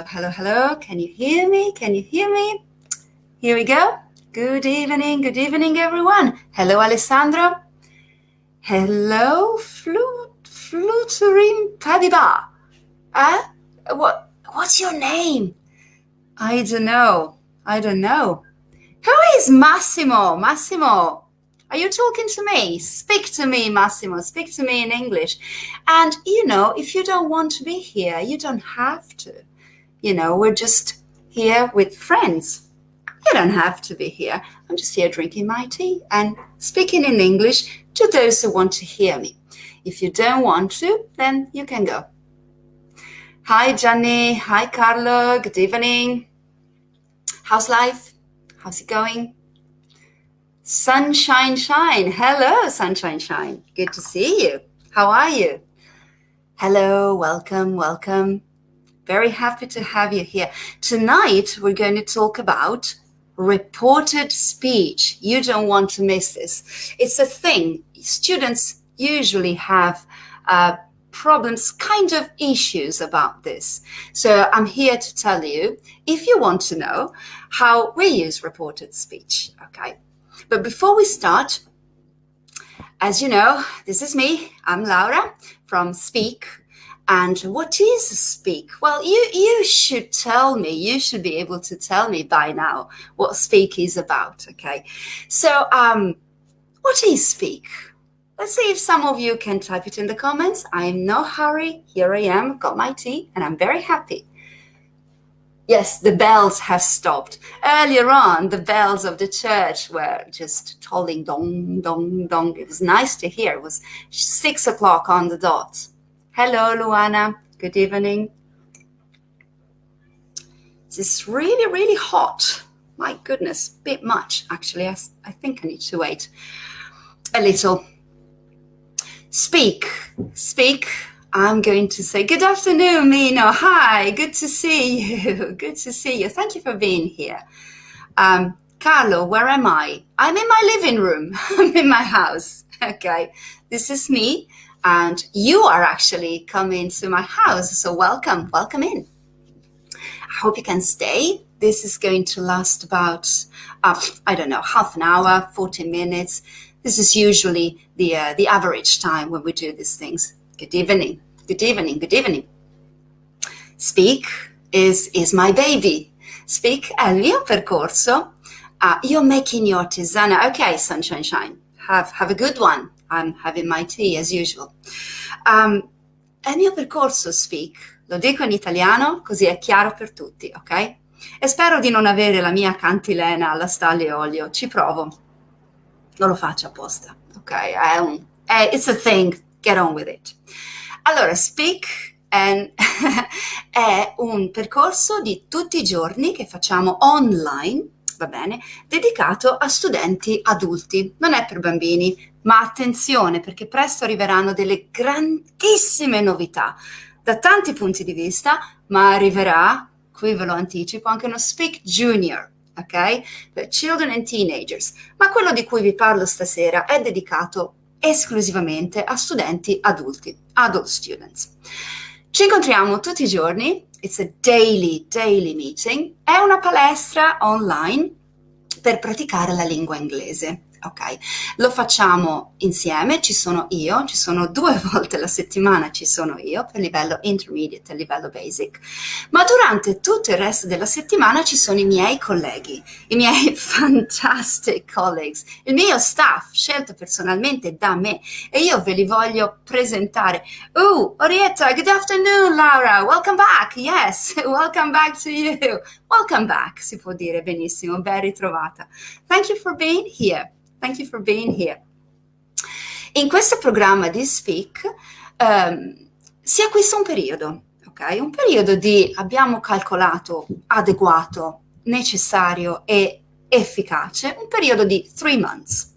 hello, hello. Can you hear me? Can you hear me? Here we go. Good evening, everyone. Hello, Alessandro. Hello, Fluturim Padiba. What's your name? I don't know. Who is Massimo? Massimo, are you talking to me? Speak to me, Massimo. Speak to me in English. And, if you don't want to be here, you don't have to. We're just here with friends. You don't have to be here. I'm just here drinking my tea and speaking in English to those who want to hear me. If you don't want to, then you can go. Hi, Gianni. Hi, Carlo. Good evening. How's life? How's it going? Sunshine Shine. Hello, Sunshine Shine. Good to see you. How are you? Hello, welcome. Very happy to have you here. Tonight, we're going to talk about reported speech. You don't want to miss this. It's a thing. Students usually have problems, kind of issues about this. So I'm here to tell you, if you want to know, how we use reported speech, okay? But before we start, as you know, this is me. I'm Laura from Speak. And what is Speak? Well, you should tell me. You should be able to tell me by now what Speak is about, okay? So, what is Speak? Let's see if some of you can type it in the comments. I'm in no hurry. Here I am, got my tea, and I'm very happy. Yes, the bells have stopped. Earlier on, the bells of the church were just tolling, dong, dong, dong. It was nice to hear. It was 6 o'clock on the dot. Hello, Luana. Good evening. It's really, really hot. My goodness, a bit much, actually. I think I need to wait a little. Speak. I'm going to say, good afternoon, Mino. Hi, good to see you. Good to see you. Thank you for being here. Carlo, where am I? I'm in my living room. I'm in my house. Okay, this is me. And you are actually coming to my house. So welcome in. I hope you can stay. This is going to last about, half an hour, 40 minutes. This is usually the average time when we do these things. Good evening. Speak is my baby. Speak è il mio percorso. You're making your tisana. Okay, Sunshine Shine. Have a good one. I'm having my tea as usual. È il mio percorso Speak. Lo dico in italiano così è chiaro per tutti, ok? E spero di non avere la mia cantilena alla stalle e olio. Ci provo. Non lo faccio apposta, ok? It's a thing. Get on with it. Allora, Speak è un percorso di tutti i giorni che facciamo online, va bene, dedicato a studenti adulti. Non è per bambini, ma attenzione perché presto arriveranno delle grandissime novità da tanti punti di vista, ma arriverà, qui ve lo anticipo, anche uno Speak Junior, ok? Per children and teenagers. Ma quello di cui vi parlo stasera è dedicato esclusivamente a studenti adulti, adult students. Ci incontriamo tutti i giorni, it's a daily meeting, è una palestra online per praticare la lingua inglese. Ok, lo facciamo insieme, ci sono 2 volte alla settimana ci sono io per livello intermediate e livello basic, ma durante tutto il resto della settimana ci sono i miei colleghi, i miei fantastic colleagues, il mio staff scelto personalmente da me e io ve li voglio presentare. Orietta, good afternoon Laura, welcome back, yes, welcome back to you, welcome back si può dire benissimo, ben ritrovata. Thank you for being here. In questo programma di Speak si acquista un periodo, ok? Un periodo abbiamo calcolato, adeguato, necessario e efficace, un periodo di 3 months.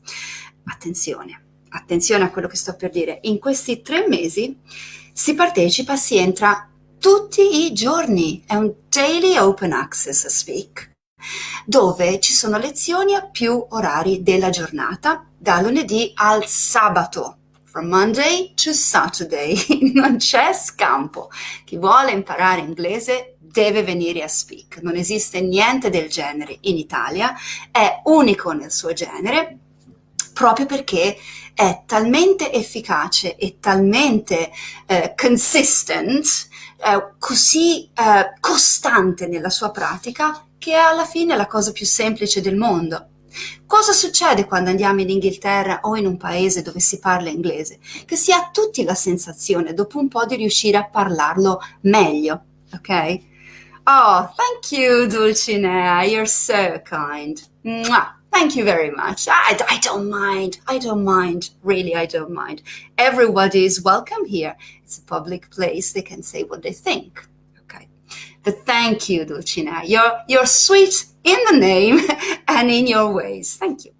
Attenzione a quello che sto per dire. In questi 3 mesi si partecipa, si entra tutti i giorni. È un daily open access a Speak, dove ci sono lezioni a più orari della giornata, da lunedì al sabato, from Monday to Saturday. Non c'è scampo. Chi vuole imparare inglese deve venire a Speak. Non esiste niente del genere in Italia, è unico nel suo genere, proprio perché è talmente efficace e talmente consistent, così costante nella sua pratica, che è alla fine la cosa più semplice del mondo. Cosa succede quando andiamo in Inghilterra o in un paese dove si parla inglese? Che si ha tutti la sensazione dopo un po' di riuscire a parlarlo meglio, ok? Oh, thank you, Dulcinea. You're so kind. Mwah. Thank you very much. I don't mind. I don't mind. Really, I don't mind. Everybody is welcome here. It's a public place. They can say what they think. Okay. But thank you, Dulcinea. You're sweet in the name and in your ways. Thank you.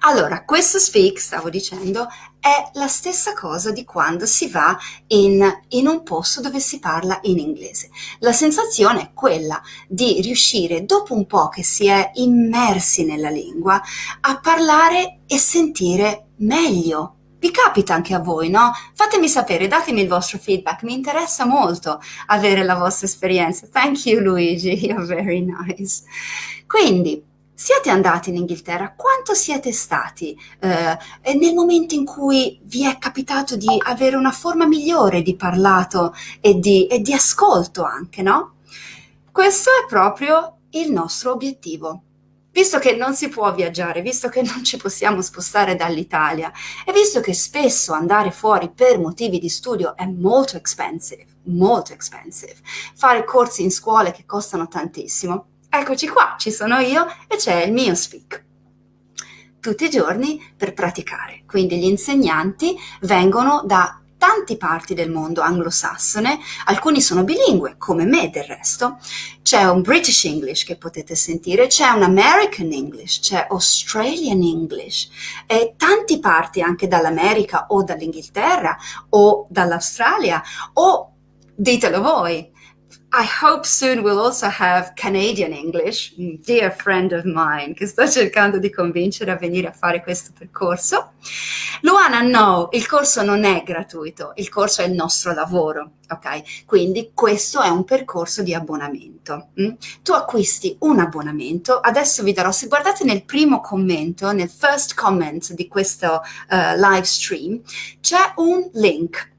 Allora, questo speak, stavo dicendo, è la stessa cosa di quando si va in un posto dove si parla in inglese. La sensazione è quella di riuscire, dopo un po' che si è immersi nella lingua, a parlare e sentire meglio. Vi capita anche a voi, no? Fatemi sapere, datemi il vostro feedback, mi interessa molto avere la vostra esperienza. Thank you, Luigi, you're very nice. Quindi, siete andati in Inghilterra? Quanto siete stati nel momento in cui vi è capitato di avere una forma migliore di parlato e di ascolto anche, no? Questo è proprio il nostro obiettivo. Visto che non si può viaggiare, visto che non ci possiamo spostare dall'Italia e visto che spesso andare fuori per motivi di studio è molto expensive, fare corsi in scuole che costano tantissimo, eccoci qua, ci sono io e c'è il mio speak. Tutti i giorni per praticare. Quindi gli insegnanti vengono da tante parti del mondo anglosassone, alcuni sono bilingue, come me del resto. C'è un British English che potete sentire, c'è un American English, c'è Australian English, e tanti parti anche dall'America o dall'Inghilterra o dall'Australia, o ditelo voi. I hope soon we'll also have Canadian English, dear friend of mine, che sto cercando di convincere a venire a fare questo percorso. Luana, no, il corso non è gratuito, il corso è il nostro lavoro, ok? Quindi questo è un percorso di abbonamento. Tu acquisti un abbonamento, adesso vi darò, se guardate nel primo commento, nel first comment di questo live stream, c'è un link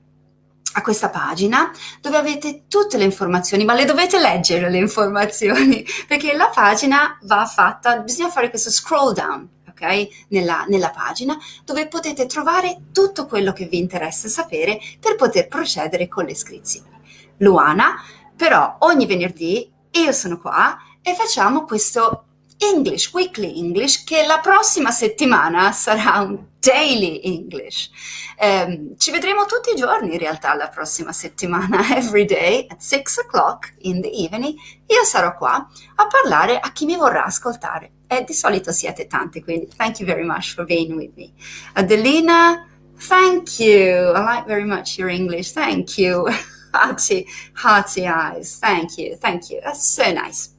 a questa pagina dove avete tutte le informazioni, ma le dovete leggere le informazioni, perché la pagina va fatta, bisogna fare questo scroll down, ok? Nella pagina, dove potete trovare tutto quello che vi interessa sapere per poter procedere con le iscrizioni. Luana, però ogni venerdì io sono qua e facciamo questo English, Weekly English, che la prossima settimana sarà un Daily English. Ci vedremo tutti i giorni in realtà la prossima settimana, every day at 6 o'clock in the evening. Io sarò qua a parlare a chi mi vorrà ascoltare. E di solito siete tanti, quindi thank you very much for being with me. Adelina, thank you. I like very much your English. Thank you. Hearty eyes. Thank you. That's so nice.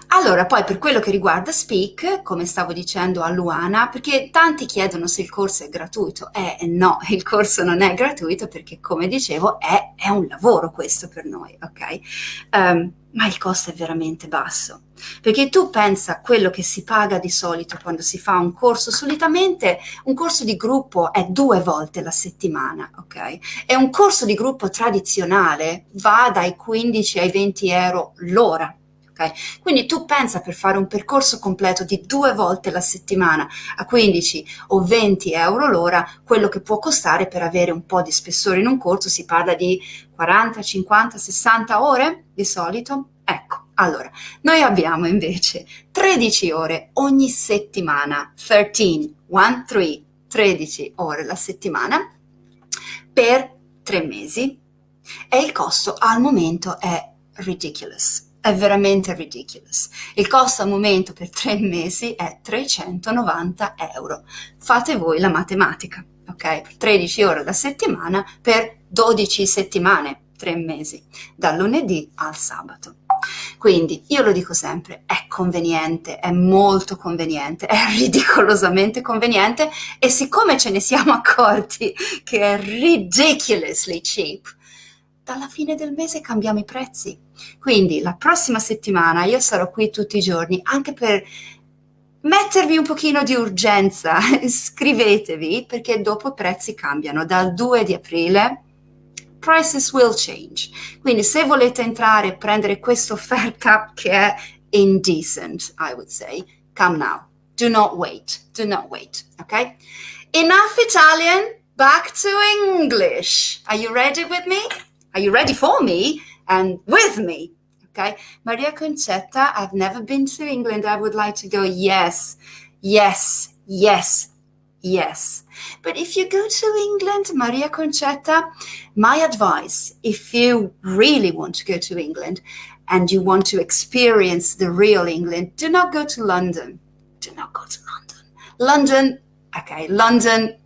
Allora, poi per quello che riguarda Speak, come stavo dicendo a Luana, perché tanti chiedono se il corso è gratuito. No, il corso non è gratuito perché, come dicevo, è un lavoro questo per noi, ok? Ma il costo è veramente basso. Perché tu pensa a quello che si paga di solito quando si fa un corso, solitamente un corso di gruppo è 2 volte la settimana, ok? E un corso di gruppo tradizionale va dai 15 ai 20 euro l'ora. Okay? Quindi tu pensa, per fare un percorso completo di 2 volte la settimana a 15 o 20 euro l'ora, quello che può costare per avere un po' di spessore in un corso, si parla di 40, 50, 60 ore di solito. Ecco, allora, noi abbiamo invece 13 ore ogni settimana, 13 ore la settimana per 3 mesi, e il costo al momento è ridiculous. È veramente ridiculous. Il costo al momento per 3 mesi è 390 euro. Fate voi la matematica, ok? 13 ore la settimana per 12 settimane, 3 mesi, dal lunedì al sabato. Quindi io lo dico sempre, è conveniente, è molto conveniente, è ridicolosamente conveniente, e siccome ce ne siamo accorti che è ridiculously cheap, dalla fine del mese cambiamo i prezzi. Quindi la prossima settimana io sarò qui tutti i giorni anche per mettervi un pochino di urgenza. Iscrivetevi perché dopo i prezzi cambiano. Dal 2 di aprile prices will change. Quindi se volete entrare e prendere questa offerta che è indecent, I would say, come now. Do not wait. Do not wait. Okay? Enough Italian. Back to English. Are you ready with me? Are you ready for me and with me? Okay. Maria Concetta, I've never been to England. I would like to go. Yes, yes, yes, yes. But if you go to England, Maria Concetta, my advice, if you really want to go to England and you want to experience the real England, do not go to London. Do not go to London. London, okay, London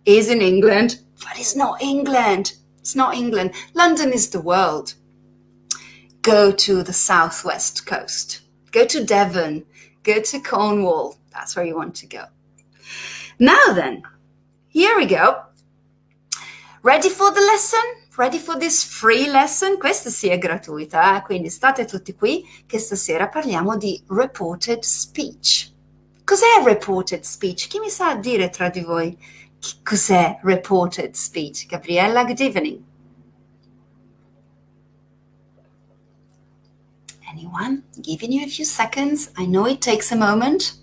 is in England, but it's not England. It's not England. London is the world. Go to the southwest coast. Go to Devon. Go to Cornwall. That's where you want to go. Now then, here we go. Ready for the lesson? Ready for this free lesson? Questa sì è gratuita, quindi state tutti qui che stasera parliamo di reported speech. Cos'è reported speech? Chi mi sa dire tra di voi cos'è reported speech? Gabriella, good evening. Anyone? Giving you a few seconds. I know it takes a moment.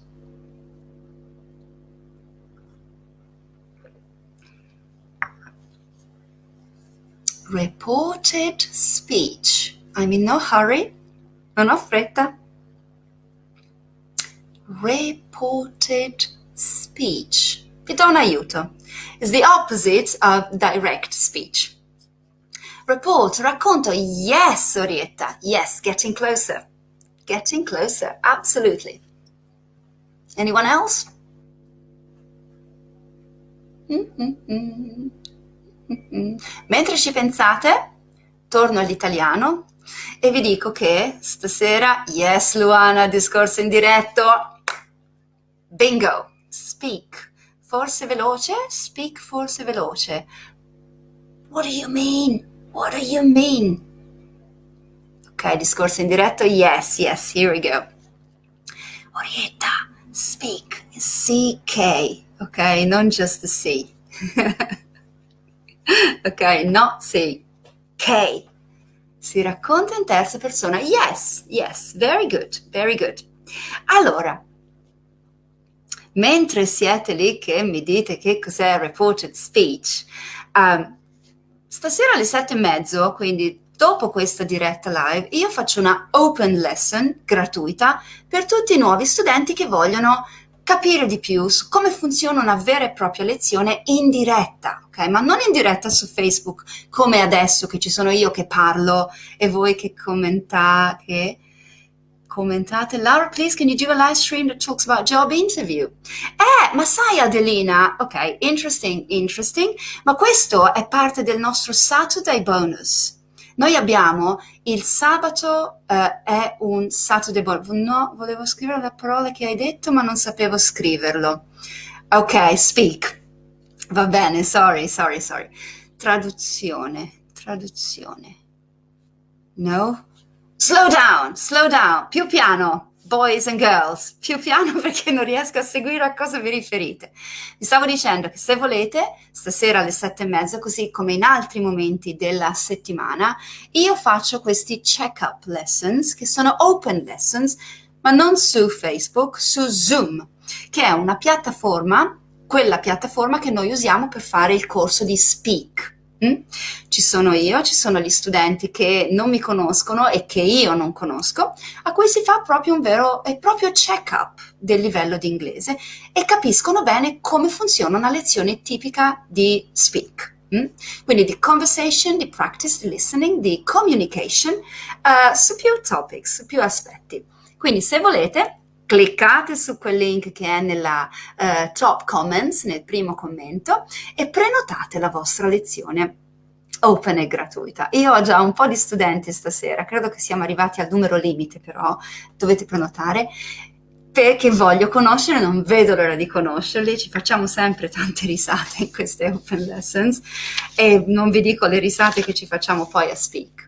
Reported speech. I'm in no hurry. Non ho fretta. Reported speech. Vi do un aiuto. It's the opposite of direct speech. Report, racconto. Yes, Orietta. Yes, getting closer. Getting closer, absolutely. Anyone else? Mentre ci pensate, torno all'italiano e vi dico che stasera, yes, Luana, discorso in diretto. Bingo. Speak. Forse veloce? Speak forse veloce. What do you mean? What do you mean? Ok, discorso in diretto. Yes, yes, here we go. Orietta, speak. C-K. Ok, non just the C. Ok, not C. K. Si racconta in terza persona. Yes, yes, very good, very good. Allora, mentre siete lì che mi dite che cos'è reported speech, stasera alle 7:30, quindi dopo questa diretta live, io faccio una open lesson gratuita per tutti i nuovi studenti che vogliono capire di più su come funziona una vera e propria lezione in diretta, ok? Ma non in diretta su Facebook come adesso che ci sono io che parlo e voi che commentate. Laura, please, can you do a live stream that talks about job interview? Ma sai Adelina, ok, interesting, ma questo è parte del nostro Saturday bonus. Noi abbiamo il sabato, è un Saturday bonus. No, volevo scrivere la parola che hai detto, ma non sapevo scriverlo. Ok, speak. Va bene, sorry. Traduzione. No? Slow down, più piano, boys and girls, più piano perché non riesco a seguire a cosa vi riferite. Vi stavo dicendo che se volete, stasera alle 7:30, così come in altri momenti della settimana, io faccio questi check-up lessons, che sono open lessons, ma non su Facebook, su Zoom, che è una piattaforma, quella piattaforma che noi usiamo per fare il corso di Speak. Ci sono io, ci sono gli studenti che non mi conoscono e che io non conosco, a cui si fa proprio un vero e proprio check-up del livello di inglese e capiscono bene come funziona una lezione tipica di Speak. Quindi di conversation, di practice, di listening, di communication, su più topics, su più aspetti. Quindi se volete, cliccate su quel link che è nella top comments, nel primo commento, e prenotate la vostra lezione open e gratuita. Io ho già un po' di studenti stasera, credo che siamo arrivati al numero limite, però dovete prenotare. perché voglio conoscere, non vedo l'ora di conoscerli, ci facciamo sempre tante risate in queste open lessons e non vi dico le risate che ci facciamo poi a Speak.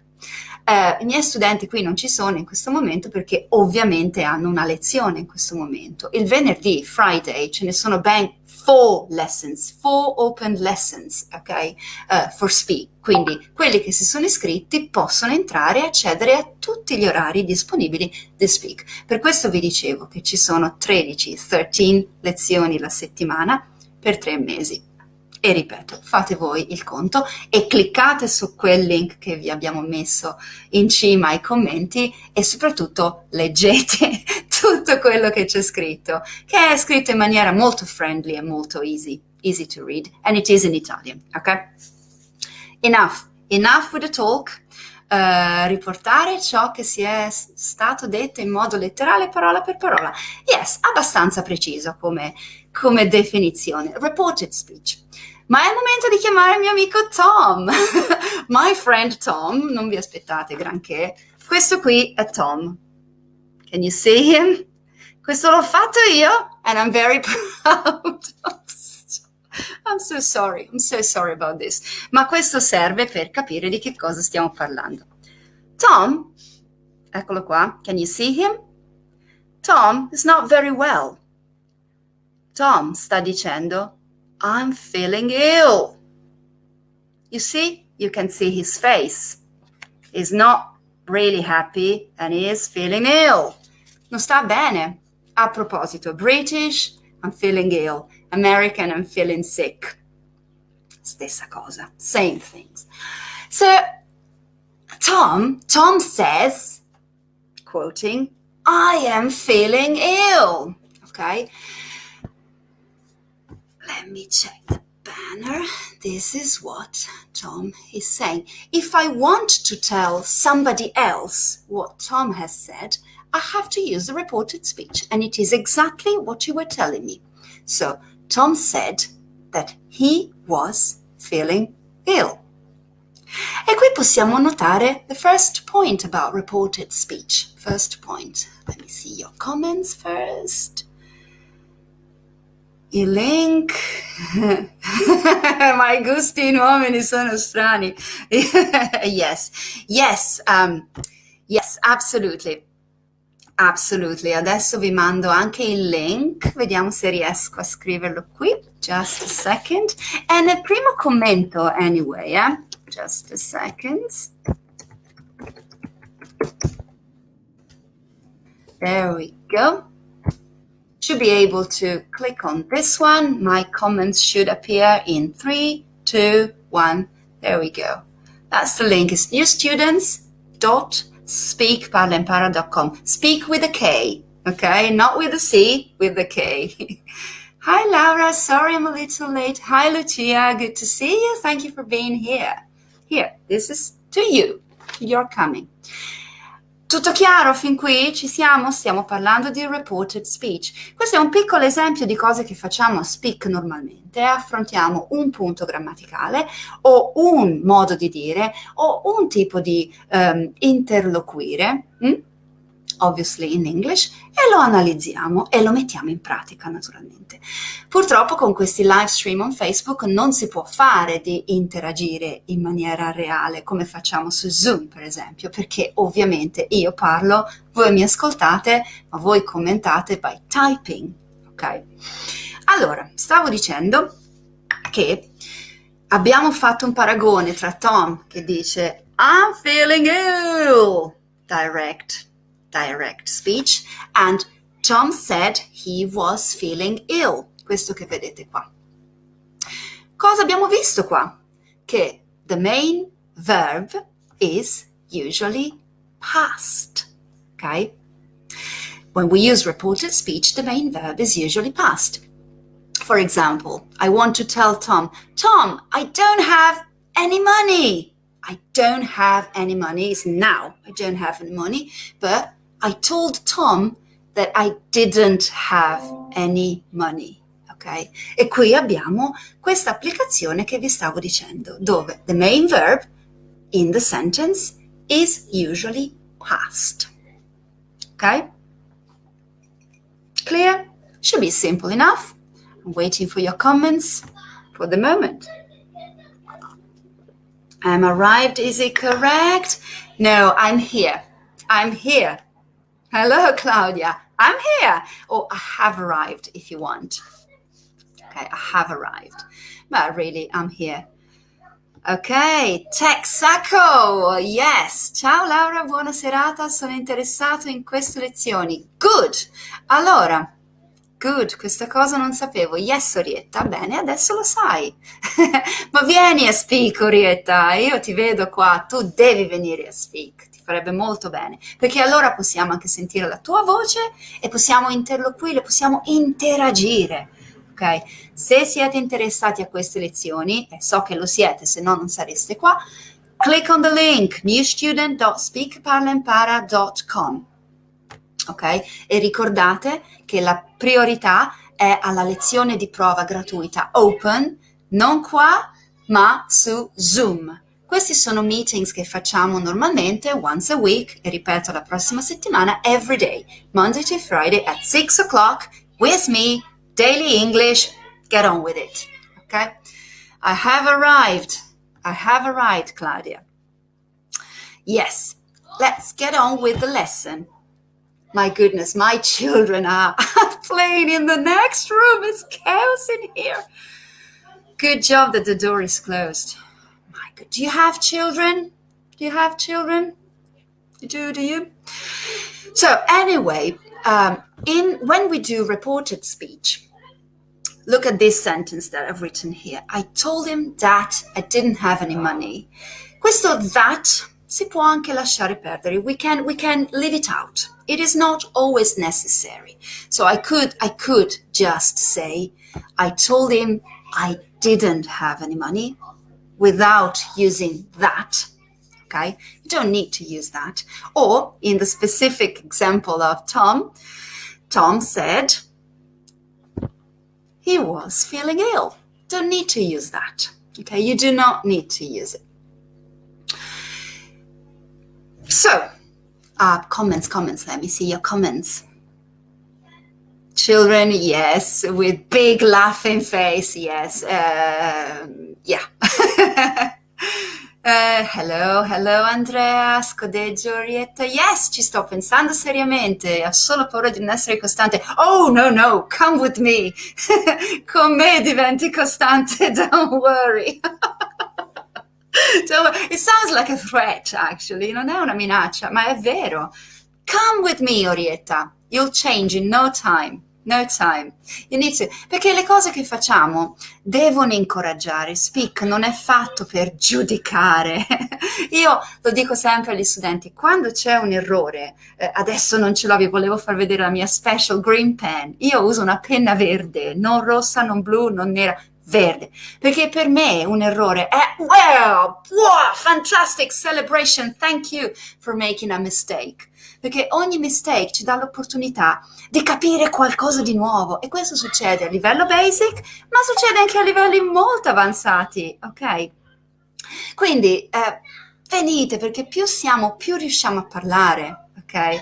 I miei studenti qui non ci sono in questo momento perché ovviamente hanno una lezione in questo momento. Il venerdì, Friday, ce ne sono ben 4 lessons, 4 open lessons, ok, for Speak. Quindi quelli che si sono iscritti possono entrare e accedere a tutti gli orari disponibili di Speak. Per questo vi dicevo che ci sono 13 lezioni la settimana per 3 mesi. E ripeto, fate voi il conto e cliccate su quel link che vi abbiamo messo in cima ai commenti e soprattutto leggete tutto quello che c'è scritto, che è scritto in maniera molto friendly e molto easy to read, and it is in Italian, ok? Enough with the talk. Riportare ciò che si è stato detto in modo letterale, parola per parola. Yes, abbastanza preciso come definizione. Reported speech. Ma è il momento di chiamare il mio amico Tom. My friend Tom. Non vi aspettate granché. Questo qui è Tom. Can you see him? Questo l'ho fatto io and I'm very proud. I'm so sorry about this. Ma questo serve per capire di che cosa stiamo parlando. Tom, eccolo qua, can you see him? Tom is not very well. Tom sta dicendo, I'm feeling ill. You see, you can see his face. He's not really happy and he is feeling ill. Non sta bene. A proposito, British, I'm feeling ill. American, I'm feeling sick. Stessa cosa, same things. So, Tom says, quoting, I am feeling ill. Okay? Let me check the banner. This is what Tom is saying. If I want to tell somebody else what Tom has said, I have to use the reported speech, and it is exactly what you were telling me. So, Tom said that he was feeling ill. E qui possiamo notare the first point about reported speech. First point. Let me see your comments first. Il link. Ma i gusti in uomini sono strani. Yes, absolutely. Absolutely. Adesso vi mando anche il link. Vediamo se riesco a scriverlo qui. Just a second. E nel primo commento, anyway, Just a second. There we go. Should be able to click on this one. My comments should appear in 3, 2, 1. There we go. That's the link. It's newstudents.speakparlaempara.com. Speak with a K, okay? Not with a C, with a K. Hi, Laura. Sorry I'm a little late. Hi, Lucia. Good to see you. Thank you for being here. Here, this is to you. You're coming. Tutto chiaro fin qui? Ci siamo? Stiamo parlando di reported speech. Questo è un piccolo esempio di cose che facciamo a Speak normalmente. Affrontiamo un punto grammaticale o un modo di dire o un tipo di interloquire, obviously in English, e lo analizziamo e lo mettiamo in pratica naturalmente. Purtroppo con questi live stream on Facebook non si può fare di interagire in maniera reale come facciamo su Zoom, per esempio, perché ovviamente io parlo, voi mi ascoltate, ma voi commentate by typing, ok? Allora, stavo dicendo che abbiamo fatto un paragone tra Tom che dice I'm feeling ill, direct speech, and Tom said he was feeling ill. Questo che vedete qua. Cosa abbiamo visto qua? Che the main verb is usually past, okay? When we use reported speech, the main verb is usually past. For example, I want to tell Tom, I don't have any money. I don't have any money. It's now. I don't have any money. But I told Tom that I didn't have any money. Ok? E qui abbiamo questa applicazione che vi stavo dicendo, dove the main verb in the sentence is usually past. Ok? clear? Should be simple enough. I'm waiting for your comments for the moment. I'm arrived, is it correct? No, I'm here. I'm here. Hello, Claudia. I'm here. Or I have arrived, if you want. Okay, I have arrived. But really, I'm here. Ok, Texaco, yes. Ciao Laura, buona serata, sono interessato in queste lezioni. Good. Allora, good, questa cosa non sapevo. Yes, Orietta, bene, adesso lo sai. Ma vieni a Speak, Orietta, io ti vedo qua, tu devi venire a Speak, ti farebbe molto bene, perché allora possiamo anche sentire la tua voce e possiamo interloquire, possiamo interagire. Ok? Se siete interessati a queste lezioni, e so che lo siete, se no non sareste qua, click on the link newstudent.speakparlaempara.com. Ok? E ricordate che la priorità è alla lezione di prova gratuita open, non qua, ma su Zoom. Questi sono meetings che facciamo normalmente once a week, e ripeto la prossima settimana, every day, Monday to Friday at 6 o'clock with me, Daily English. Get on with it. Okay? I have arrived, Claudia. Yes, let's get on with the lesson. My goodness, my children are playing in the next room. It's chaos in here. Good job that the door is closed. My God, do you have children? Do you have children? Do you? So anyway, when we do reported speech, look at this sentence that I've written here. I told him that I didn't have any money. Questo that si può anche lasciare perdere. We can leave it out. It is not always necessary. So I could just say, I told him I didn't have any money without using that. Okay? You don't need to use that. Or in the specific example of Tom said he was feeling ill. Don't need to use that. Okay? You do not need to use it. So, comments, let me see your comments. Children, yes, with big laughing face, yes. Yeah. Hello Andrea, Scodeggio, Orietta. Yes, ci sto pensando seriamente, ho solo paura di non essere costante. Oh, no, come with me. Con me diventi costante, don't worry. It sounds like a threat, actually. Non è una minaccia, ma è vero. Come with me, Orietta. You'll change in no time. No time. You need to. Perché le cose che facciamo devono incoraggiare. Speak non è fatto per giudicare. Io lo dico sempre agli studenti, quando c'è un errore, adesso non ce l'ho, vi volevo far vedere la mia special green pen. Io uso una penna verde, non rossa, non blu, non nera, verde, perché per me un errore è wow, fantastic celebration, thank you for making a mistake, perché ogni mistake ci dà l'opportunità di capire qualcosa di nuovo, e questo succede a livello basic, ma succede anche a livelli molto avanzati, ok? Quindi venite, perché più siamo, più riusciamo a parlare, ok?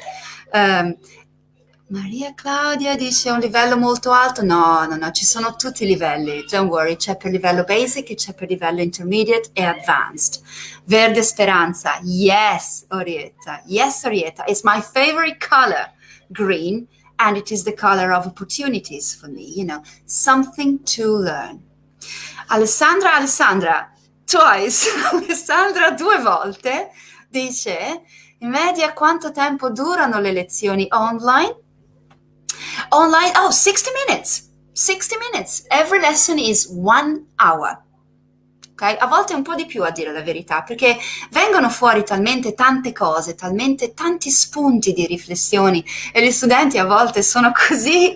Maria Claudia dice un livello molto alto. No, ci sono tutti i livelli, don't worry, c'è per livello basic, c'è per livello intermediate e advanced. Verde Speranza, yes Orietta, it's my favorite color, green, and it is the color of opportunities for me, something to learn. Alessandra, twice, Alessandra 2 volte, dice, in media quanto tempo durano le lezioni online? Online, 60 minutes. 60 minutes. Every lesson is 1 hour. Okay? A volte un po' di più, a dire la verità, perché vengono fuori talmente tante cose, talmente tanti spunti di riflessioni, e gli studenti a volte sono così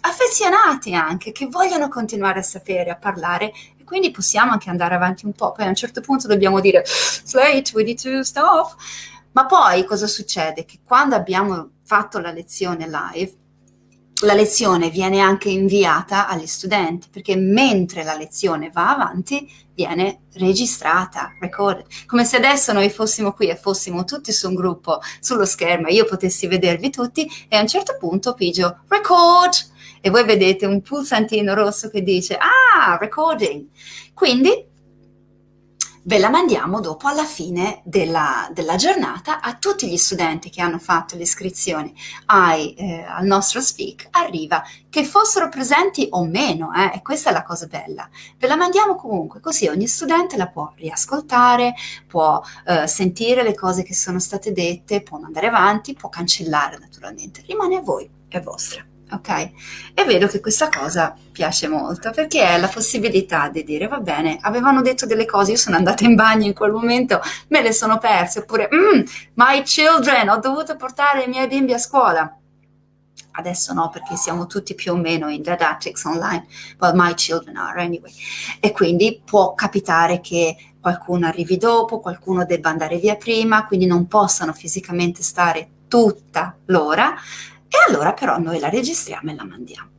affezionati anche, che vogliono continuare a sapere, a parlare, e quindi possiamo anche andare avanti un po'. Poi a un certo punto dobbiamo dire, it's late, we need to stop. Ma poi cosa succede? Che quando abbiamo fatto la lezione live, la lezione viene anche inviata agli studenti, perché mentre la lezione va avanti viene registrata, recorded, come se adesso noi fossimo qui e fossimo tutti su un gruppo sullo schermo e io potessi vedervi tutti e a un certo punto pigio record e voi vedete un pulsantino rosso che dice recording, quindi ve la mandiamo dopo alla fine della giornata a tutti gli studenti che hanno fatto le iscrizioni al nostro Speak, arriva che fossero presenti o meno, e questa è la cosa bella. Ve la mandiamo comunque, così ogni studente la può riascoltare, può sentire le cose che sono state dette, può andare avanti, può cancellare naturalmente, rimane a voi, è vostra. Ok? E vedo che questa cosa piace molto perché è la possibilità di dire va bene, avevano detto delle cose, io sono andata in bagno in quel momento, me le sono perse, oppure my children, ho dovuto portare i miei bimbi a scuola. Adesso no, perché siamo tutti più o meno in didactics online, well, my children are anyway. E quindi può capitare che qualcuno arrivi dopo, qualcuno debba andare via prima, quindi non possano fisicamente stare tutta l'ora, e allora però noi la registriamo e la mandiamo.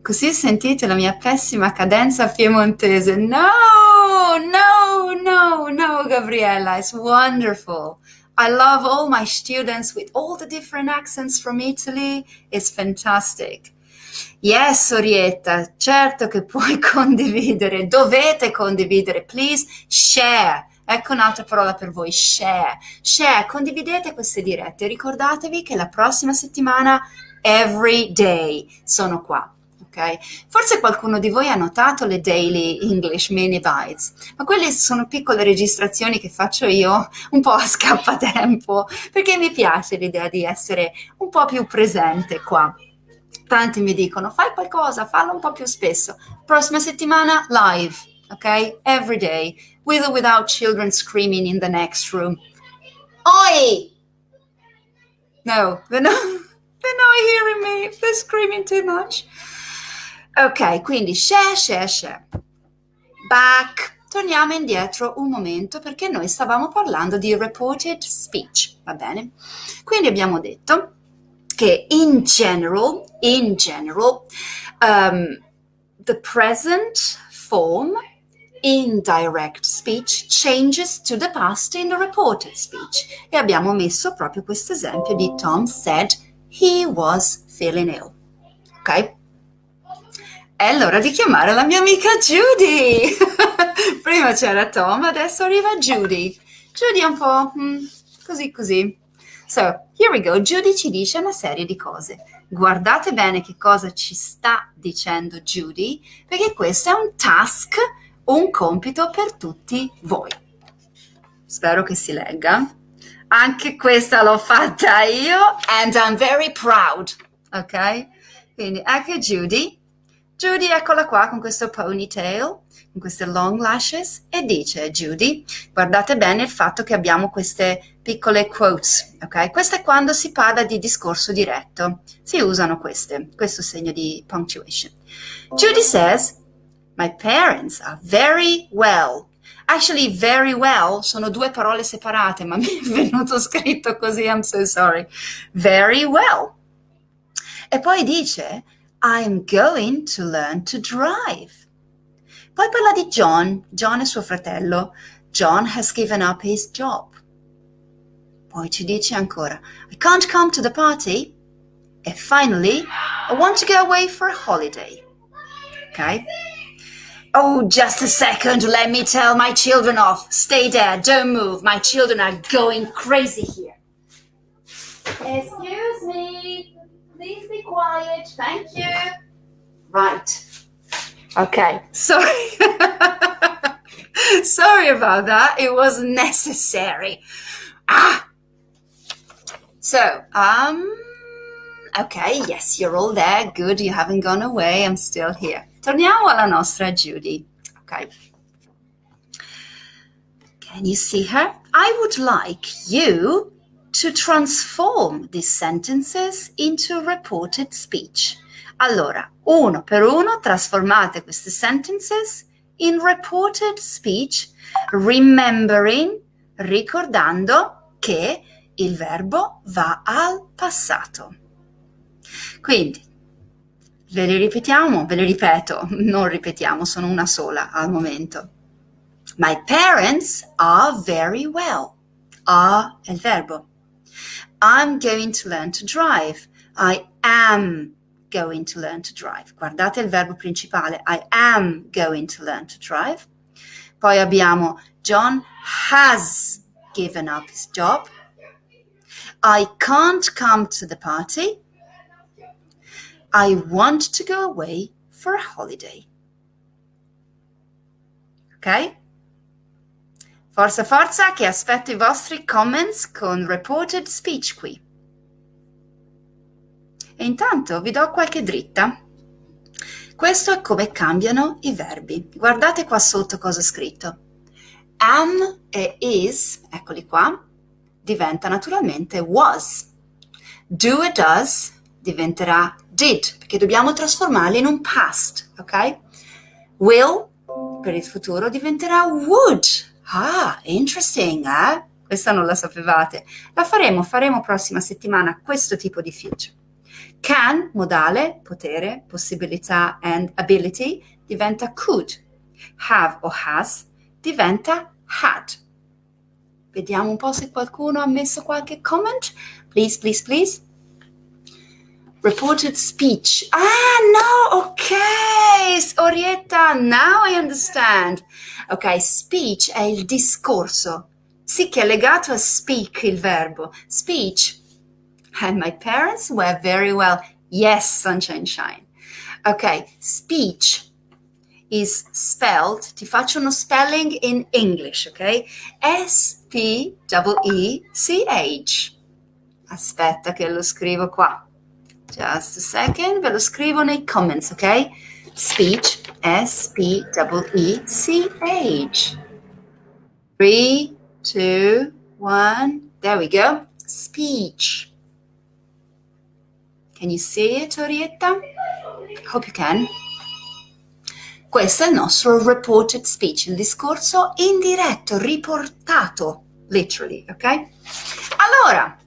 Così sentite la mia pessima cadenza piemontese. No, Gabriella, it's wonderful. I love all my students with all the different accents from Italy. It's fantastic. Yes, Orietta, certo che puoi condividere, dovete condividere, please share. Ecco un'altra parola per voi, share. Share, condividete queste dirette. Ricordatevi che la prossima settimana, every day, sono qua. Okay? Forse qualcuno di voi ha notato le Daily English Mini Bites, ma quelle sono piccole registrazioni che faccio io un po' a scappatempo, perché mi piace l'idea di essere un po' più presente qua. Tanti mi dicono, fai qualcosa, fallo un po' più spesso. Prossima settimana, live, ok? Every day, with or without children screaming in the next room. Oi! No, they're not hearing me. They're screaming too much. Ok, quindi share. Back. Torniamo indietro un momento perché noi stavamo parlando di reported speech, va bene? Quindi abbiamo detto che in general, the present form in direct speech changes to the past in the reported speech. E abbiamo messo proprio questo esempio di Tom said he was feeling ill. Ok? È l'ora di chiamare la mia amica Judy. Prima c'era Tom, adesso arriva Judy. Judy è un po' così. So, here we go. Judy ci dice una serie di cose. Guardate bene che cosa ci sta dicendo Judy, perché questo è un task, un compito per tutti voi. Spero che si legga. Anche questa l'ho fatta io, and I'm very proud. Ok? Quindi anche Judy, eccola qua con questo ponytail, con queste long lashes, e dice Judy, guardate bene il fatto che abbiamo queste piccole quotes, ok? Questo è quando si parla di discorso diretto, si usano questo segno di punctuation. Judy says, my parents are very well. Actually, very well sono due parole separate, ma mi è venuto scritto così, I'm so sorry. Very well. E poi dice, I'm going to learn to drive. Poi parla di John è suo fratello. John has given up his job. Poi ci dice ancora, I can't come to the party. E finally, I want to go away for a holiday. Ok? Oh, just a second, let me tell my children off. Stay there, don't move. My children are going crazy here. Excuse me, please be quiet, thank you. Right. Okay, sorry. Sorry about that, it was necessary. So, okay, yes, you're all there, good, you haven't gone away, I'm still here. Torniamo alla nostra Judy, okay. Can you see her? I would like you to transform these sentences into reported speech. Allora, uno per uno trasformate queste sentences in reported speech, ricordando che il verbo va al passato. Quindi, Ve li ripetiamo? Ve li ripeto, non ripetiamo, sono una sola al momento. My parents are very well. Are è il verbo. I'm going to learn to drive. I am going to learn to drive. Guardate il verbo principale. I am going to learn to drive. Poi abbiamo John has given up his job. I can't come to the party. I want to go away for a holiday. Ok? Forza forza, che aspetto i vostri comments con reported speech qui. E intanto vi do qualche dritta. Questo è come cambiano i verbi. Guardate qua sotto cosa è scritto. Am e is, eccoli qua, diventa naturalmente was. Do e does diventerà did, perché dobbiamo trasformarli in un past, ok? Will, per il futuro, diventerà would. Ah, interesting, eh? Questa non la sapevate. La faremo prossima settimana questo tipo di future. Can, modale, potere, possibilità and ability, diventa could. Have o has diventa had. Vediamo un po' se qualcuno ha messo qualche comment. Please, please, please. Reported speech. Ah, no, ok. Orietta, now I understand. Ok, speech è il discorso. Sì, che è legato a speak, il verbo. Speech. And my parents were very well. Yes, sunshine shine. Ok, speech is spelled, ti faccio uno spelling in English, ok? S-P-E-E-C-H. Aspetta che lo scrivo qua. Just a second, ve lo scrivo nei comments, ok? Speech, S-P-E-E-C-H. 3, 2, 1, there we go. Speech. Can you see it, Orietta? Hope you can. Questo è il nostro reported speech, il discorso indiretto, riportato, literally, ok? Allora,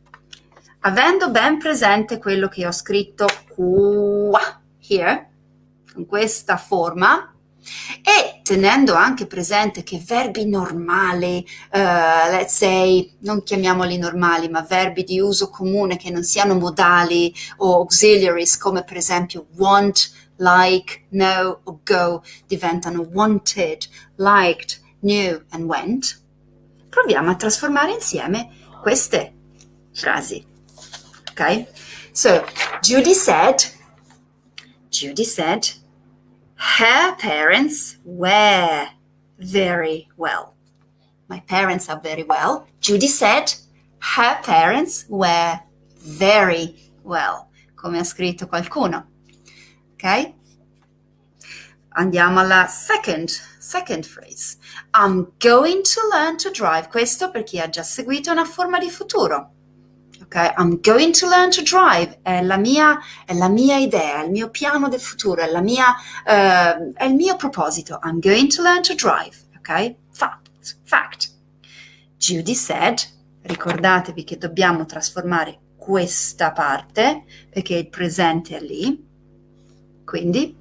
avendo ben presente quello che ho scritto qua, here, con questa forma, e tenendo anche presente che verbi normali, let's say, non chiamiamoli normali, ma verbi di uso comune che non siano modali o auxiliaries, come per esempio want, like, know o go, diventano wanted, liked, knew and went, proviamo a trasformare insieme queste frasi. Okay? So, Judy said, her parents were very well. My parents are very well. Judy said, her parents were very well, come ha scritto qualcuno. Ok? Andiamo alla second phrase. I'm going to learn to drive. Questo per chi ha già seguito una forma di futuro. Okay, I'm going to learn to drive, è la mia idea, è il mio piano del futuro, è il mio proposito. I'm going to learn to drive, ok? Fact. Judy said, ricordatevi che dobbiamo trasformare questa parte perché il presente è lì. Quindi,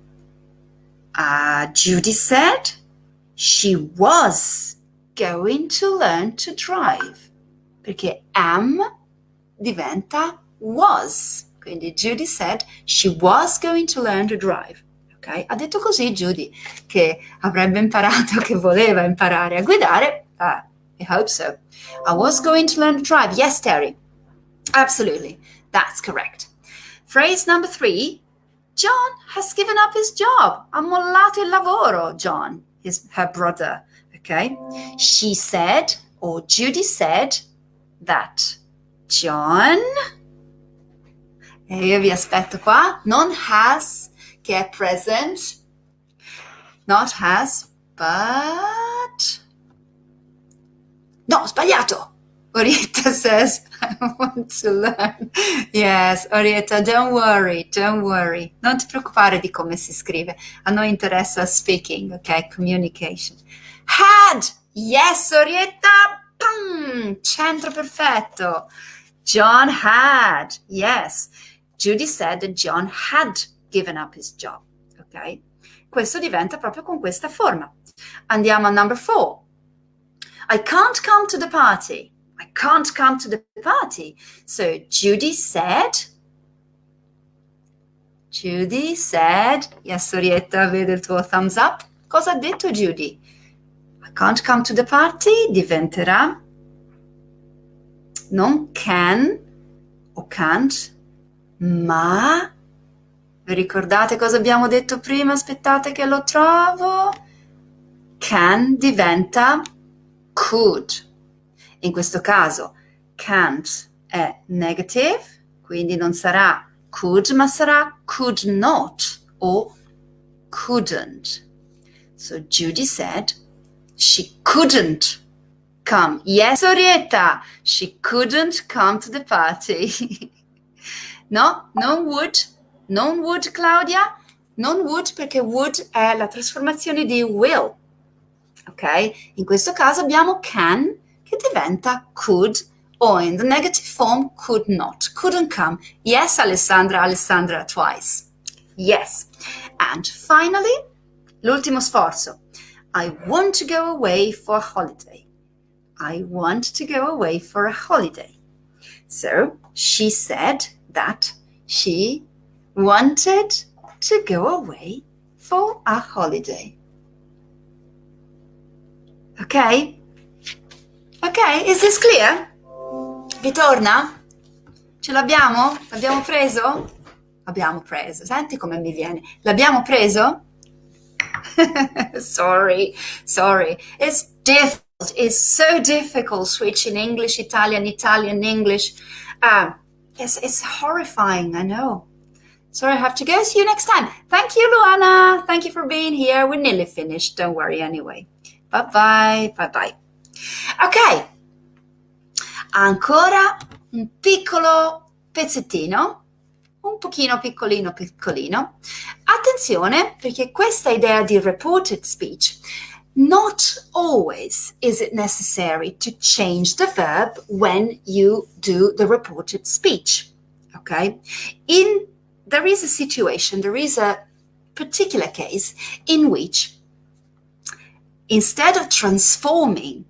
Judy said she was going to learn to drive perché am diventa was. Quindi Judy said she was going to learn to drive. Ok? Ha detto così Judy che avrebbe imparato, che voleva imparare a guidare. I hope so. I was going to learn to drive. Yes, Terry. Absolutely. That's correct. Phrase number 3. John has given up his job. Ha mollato il lavoro, John, her brother. Okay? She said, or Judy said, that John, e io vi aspetto qua, non has, che è present, not has, but, no, sbagliato. Orietta says, I want to learn. Yes, Orietta, don't worry. Non ti preoccupare di come si scrive. A noi interessa speaking, ok? Communication. Had! Yes, Orietta! Pum! Centro perfetto. John had. Yes. Judy said that John had given up his job. Ok? Questo diventa proprio con questa forma. Andiamo a number 4. I can't come to the party. I can't come to the party. So Judy said, yes, Orietta, vedo il tuo thumbs up. Cosa ha detto Judy? I can't come to the party diventerà non can o can't, ma vi ricordate cosa abbiamo detto prima? Aspettate che lo trovo. Can diventa could. In questo caso can't è negative, quindi non sarà could, ma sarà could not o couldn't. So Judy said she couldn't come. Yes, Orietta, she couldn't come to the party. No, non would, Claudia, non would perché would è la trasformazione di will. Ok? In questo caso abbiamo can che diventa could o in the negative form could not, couldn't come. Yes, Alessandra twice. Yes. And finally, l'ultimo sforzo. I want to go away for a holiday. I want to go away for a holiday. So she said that she wanted to go away for a holiday. Ok? Ok, is this clear? Vi torna? Ce l'abbiamo? L'abbiamo preso? Abbiamo preso. Senti come mi viene. L'abbiamo preso? Sorry. It's difficult. It's so difficult switching English, Italian, English. It's horrifying, I know. Sorry, I have to go. See you next time. Thank you, Luana. Thank you for being here. We're nearly finished. Don't worry anyway. Bye bye. Ok, ancora un piccolo pezzettino, un pochino piccolino. Attenzione, perché questa idea di reported speech, not always is it necessary to change the verb when you do the reported speech. Okay? There is a situation, there is a particular case in which instead of transforming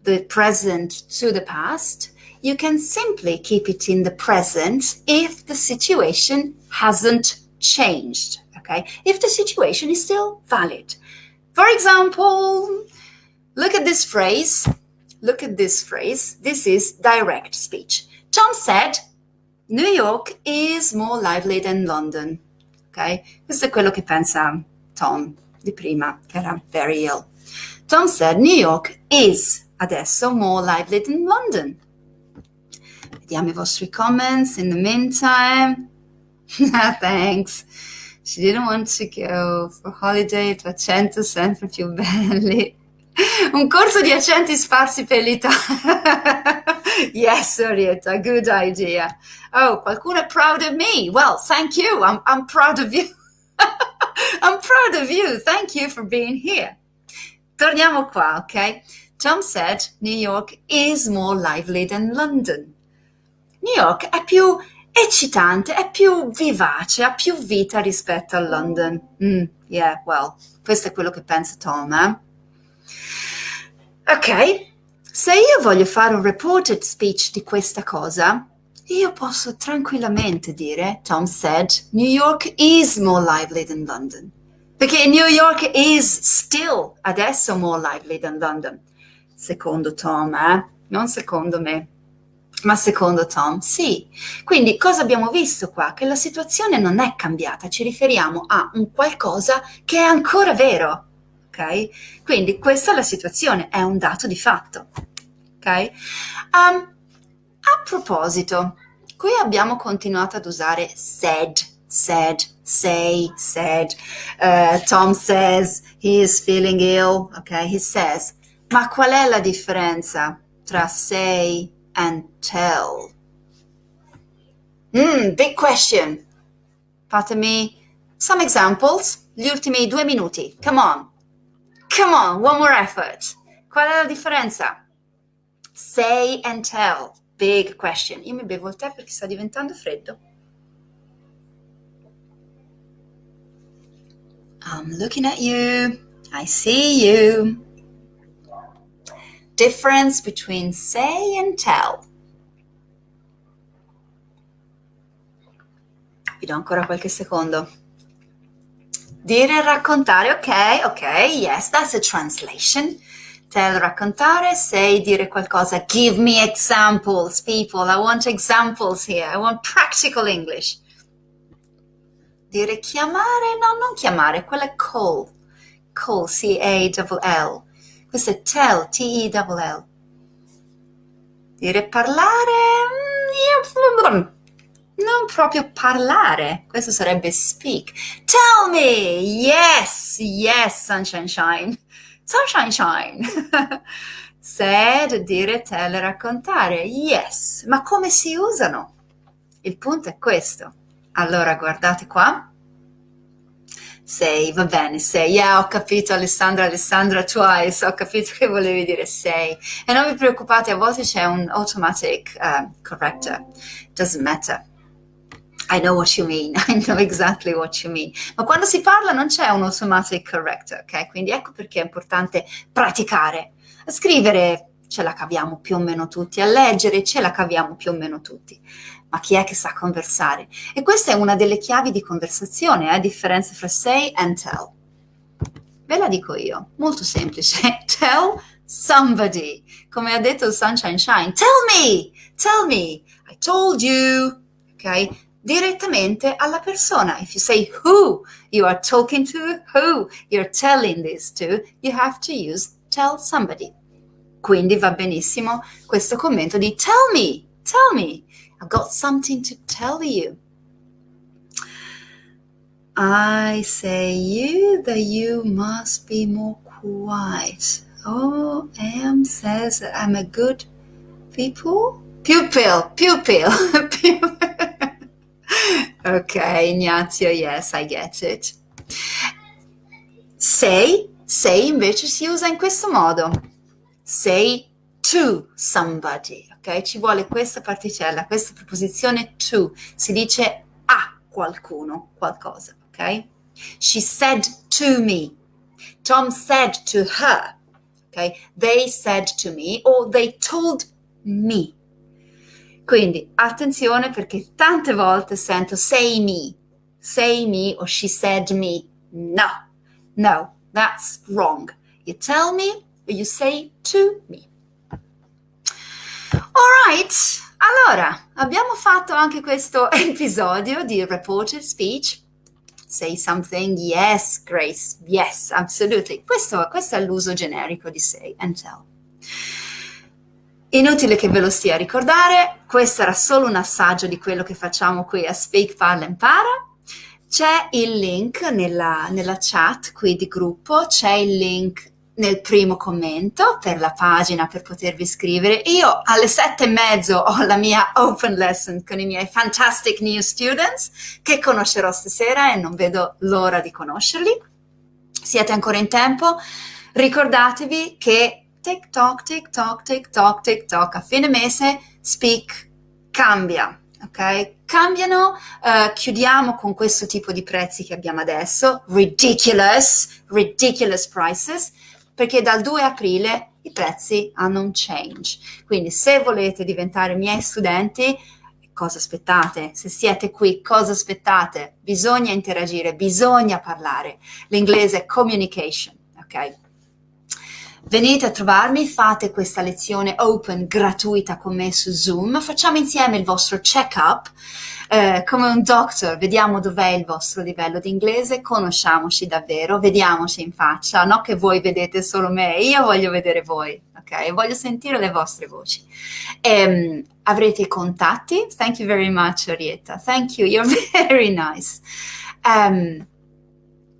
the present to the past, you can simply keep it in the present if the situation hasn't changed, okay? If the situation is still valid. For example, look at this phrase. This is direct speech. Tom said, New York is more lively than London, ok? Questo è quello che pensa Tom di prima, che era very ill. Tom said New York is adesso more lively than London. Vediamo i vostri comments in the meantime. Thanks. She didn't want to go for holiday, tuo accento sempre più belli. Un corso di accenti sparsi per l'Italia. Yes, Orietta, good idea. Oh, qualcuno è proud of me. Well, thank you. I'm proud of you. I'm proud of you. Thank you for being here. Torniamo qua, ok? Tom said New York is more lively than London. New York è più eccitante, è più vivace, ha più vita rispetto a London. Yeah, well, questo è quello che pensa Tom, eh? Ok, se io voglio fare un reported speech di questa cosa, io posso tranquillamente dire, Tom said, New York is more lively than London. Perché New York is still adesso more lively than London. Secondo Tom, non secondo me, ma secondo Tom, sì. Quindi cosa abbiamo visto qua? Che la situazione non è cambiata, ci riferiamo a un qualcosa che è ancora vero, ok? Quindi questa è la situazione, è un dato di fatto, ok? A proposito, qui abbiamo continuato ad usare said, say, said. Tom says he is feeling ill, ok? He says. Ma qual è la differenza tra say and tell? Big question. Fatemi some examples. Gli ultimi 2 minuti. Come on, one more effort. Qual è la differenza? Say and tell. Big question. Io mi bevo il tè perché sta diventando freddo. I'm looking at you. I see you. Difference between say and tell. Vi do ancora qualche secondo. Dire e raccontare, ok, yes, that's a translation. Tell, raccontare, say, dire qualcosa. Give me examples, people. I want examples here. I want practical English. Dire chiamare, no, non chiamare, quella è call. Call, C-A-L-L. Questo è tell, T-E-L-L. Dire parlare, non proprio parlare, questo sarebbe speak. Tell me, yes, sunshine shine, sunshine shine. Said, dire, tell, raccontare, yes, ma come si usano? Il punto è questo. Allora guardate qua. Say, va bene, say, yeah, ho capito Alessandra twice, ho capito che volevi dire say. E non vi preoccupate, a volte c'è un automatic corrector, doesn't matter. I know what you mean, I know exactly what you mean. Ma quando si parla non c'è un automatic corrector, ok? Quindi ecco perché è importante praticare. A scrivere ce la caviamo più o meno tutti, a leggere ce la caviamo più o meno tutti. Ma chi è che sa conversare? E questa è una delle chiavi di conversazione, a differenza fra say and tell. Ve la dico io, molto semplice. Tell somebody. Come ha detto Sunshine Shine. Tell me, I told you. Ok? Direttamente alla persona. If you say who you are talking to, who you're telling this to, you have to use tell somebody. Quindi va benissimo questo commento di tell me, I've got something to tell you. I say you, the you must be more quiet. Oh, Am says that I'm a good pupil. Ok, Ignazio, yes, I get it. Say invece si usa in questo modo. Say to somebody, ok? Ci vuole questa particella, questa preposizione to. Si dice a qualcuno, qualcosa, ok? She said to me. Tom said to her, ok? They said to me or they told me. Quindi attenzione perché tante volte sento say me or she said me. No, that's wrong. You tell me or you say to me. Alright, allora abbiamo fatto anche questo episodio di Reported Speech. Say something, yes, Grace, yes, absolutely. Questo è l'uso generico di say and tell. Inutile che ve lo stia a ricordare, questo era solo un assaggio di quello che facciamo qui a Speak, Parla, Impara. C'è il link nella chat qui di gruppo, c'è il link nel primo commento per la pagina per potervi iscrivere. Io alle 7:30 ho la mia open lesson con i miei fantastic new students che conoscerò stasera e non vedo l'ora di conoscerli. Siete ancora in tempo. Ricordatevi che tic toc, a fine mese Speak cambia, ok? Cambiano, chiudiamo con questo tipo di prezzi che abbiamo adesso, ridiculous prices, perché dal 2 aprile i prezzi hanno un change. Quindi se volete diventare miei studenti, cosa aspettate? Se siete qui, cosa aspettate? Bisogna interagire, bisogna parlare. L'inglese è communication, ok? Venite a trovarmi, fate questa lezione open gratuita con me su Zoom, facciamo insieme il vostro check-up come un doctor, vediamo dov'è il vostro livello di inglese, conosciamoci davvero, vediamoci in faccia, no che voi vedete solo me, io voglio vedere voi, ok? Voglio sentire le vostre voci. Avrete i contatti, thank you very much Orietta, thank you, you're very nice.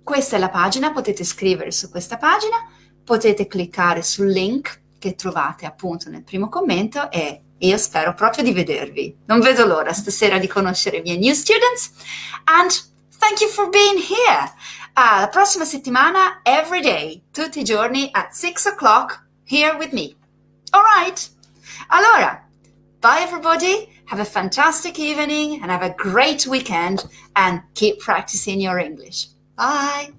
Questa è la pagina, potete scrivere su questa pagina, potete cliccare sul link che trovate appunto nel primo commento e io spero proprio di vedervi. Non vedo l'ora stasera di conoscere i miei new students and thank you for being here. La prossima settimana, every day, tutti i giorni at 6 o'clock here with me. All right. Allora, bye everybody. Have a fantastic evening and have a great weekend and keep practicing your English. Bye.